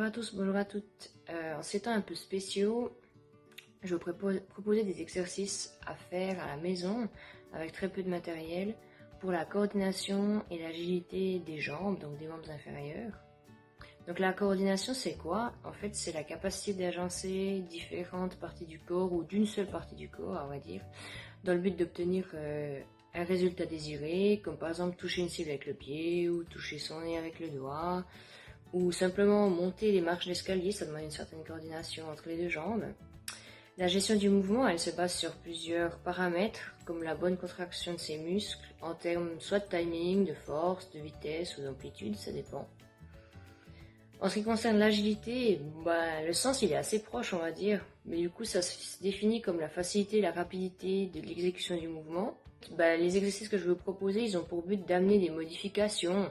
à tous, bonjour à toutes. En ces temps un peu spéciaux, je vais vous proposer des exercices à faire à la maison avec très peu de matériel pour la coordination et l'agilité des jambes, donc des membres inférieurs. Donc la coordination, c'est quoi? En fait, c'est la capacité d'agencer différentes parties du corps ou d'une seule partie du corps, on va dire, dans le but d'obtenir un résultat désiré, comme par exemple toucher une cible avec le pied ou toucher son nez avec le doigt, ou simplement monter les marches d'escalier, ça demande une certaine coordination entre les deux jambes. La gestion du mouvement, elle se base sur plusieurs paramètres, comme la bonne contraction de ses muscles, en termes soit de timing, de force, de vitesse ou d'amplitude, ça dépend. En ce qui concerne l'agilité, le sens il est assez proche on va dire, mais du coup ça se définit comme la facilité et la rapidité de l'exécution du mouvement. Les exercices que je vais vous proposer, ils ont pour but d'amener des modifications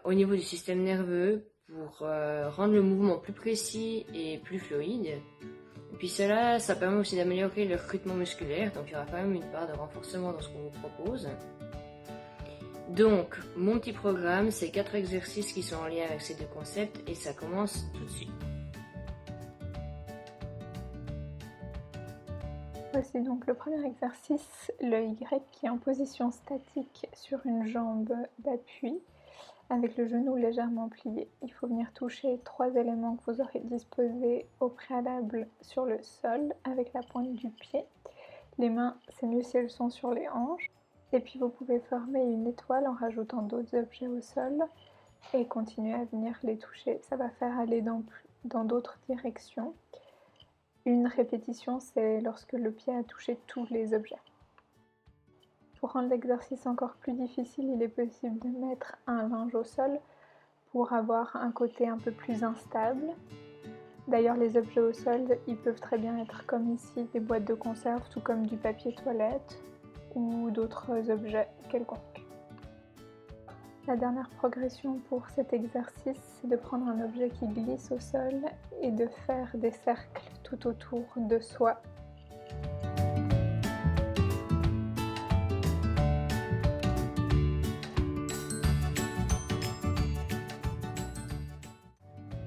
au niveau du système nerveux pour rendre le mouvement plus précis et plus fluide. Et puis cela, ça permet aussi d'améliorer le recrutement musculaire, donc il y aura quand même une part de renforcement dans ce qu'on vous propose. Donc, mon petit programme, c'est 4 exercices qui sont en lien avec ces deux concepts et ça commence tout de suite. Voici donc le premier exercice, le Y qui est en position statique sur une jambe d'appui avec le genou légèrement plié. Il faut venir toucher 3 éléments que vous aurez disposés au préalable sur le sol avec la pointe du pied. Les mains, c'est mieux si elles sont sur les hanches. Et puis vous pouvez former une étoile en rajoutant d'autres objets au sol et continuer à venir les toucher. Ça va faire aller dans d'autres directions. Une répétition, c'est lorsque le pied a touché tous les objets. Pour rendre l'exercice encore plus difficile, il est possible de mettre un linge au sol pour avoir un côté un peu plus instable. D'ailleurs, les objets au sol, ils peuvent très bien être comme ici, des boîtes de conserve, tout comme du papier toilette ou d'autres objets quelconques. La dernière progression pour cet exercice, c'est de prendre un objet qui glisse au sol et de faire des cercles tout autour de soi.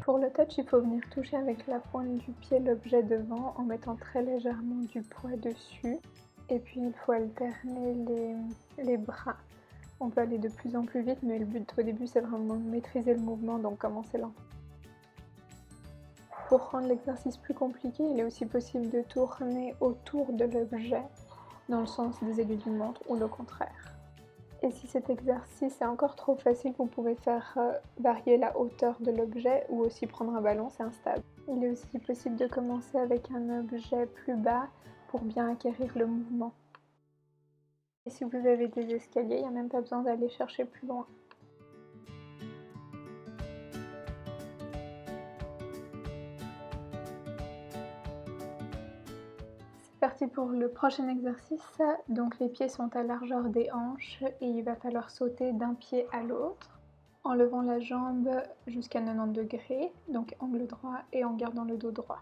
Pour le touch, il faut venir toucher avec la pointe du pied l'objet devant en mettant très légèrement du poids dessus. Et puis il faut alterner les bras. On peut aller de plus en plus vite, mais le but au début c'est vraiment de maîtriser le mouvement, donc commencer lent. Pour rendre l'exercice plus compliqué, il est aussi possible de tourner autour de l'objet dans le sens des aiguilles d'une montre ou le contraire. Et si cet exercice est encore trop facile, vous pouvez faire varier la hauteur de l'objet ou aussi prendre un ballon, c'est instable. Il est aussi possible de commencer avec un objet plus bas pour bien acquérir le mouvement. Et si vous avez des escaliers, il n'y a même pas besoin d'aller chercher plus loin. C'est parti pour le prochain exercice. Donc les pieds sont à largeur des hanches et il va falloir sauter d'un pied à l'autre en levant la jambe jusqu'à 90 degrés, donc angle droit, et en gardant le dos droit.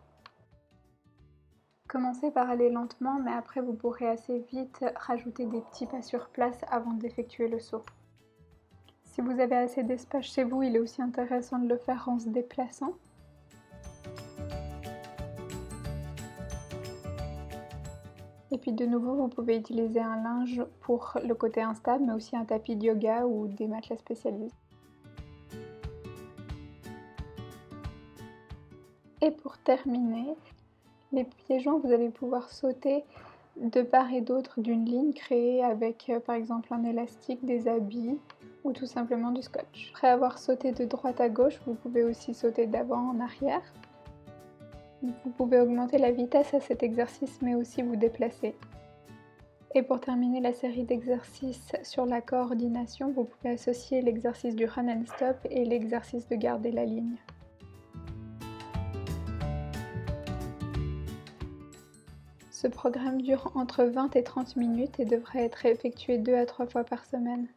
Commencez par aller lentement, mais après vous pourrez assez vite rajouter des petits pas sur place avant d'effectuer le saut. Si vous avez assez d'espace chez vous, il est aussi intéressant de le faire en se déplaçant. Et puis de nouveau, vous pouvez utiliser un linge pour le côté instable, mais aussi un tapis de yoga ou des matelas spécialisés. Et pour terminer, les pieds joints, vous allez pouvoir sauter de part et d'autre d'une ligne créée avec par exemple un élastique, des habits ou tout simplement du scotch. Après avoir sauté de droite à gauche, vous pouvez aussi sauter d'avant en arrière. Vous pouvez augmenter la vitesse à cet exercice mais aussi vous déplacer. Et pour terminer la série d'exercices sur la coordination, vous pouvez associer l'exercice du run and stop et l'exercice de garder la ligne. Ce programme dure entre 20 et 30 minutes et devrait être effectué 2 à 3 fois par semaine.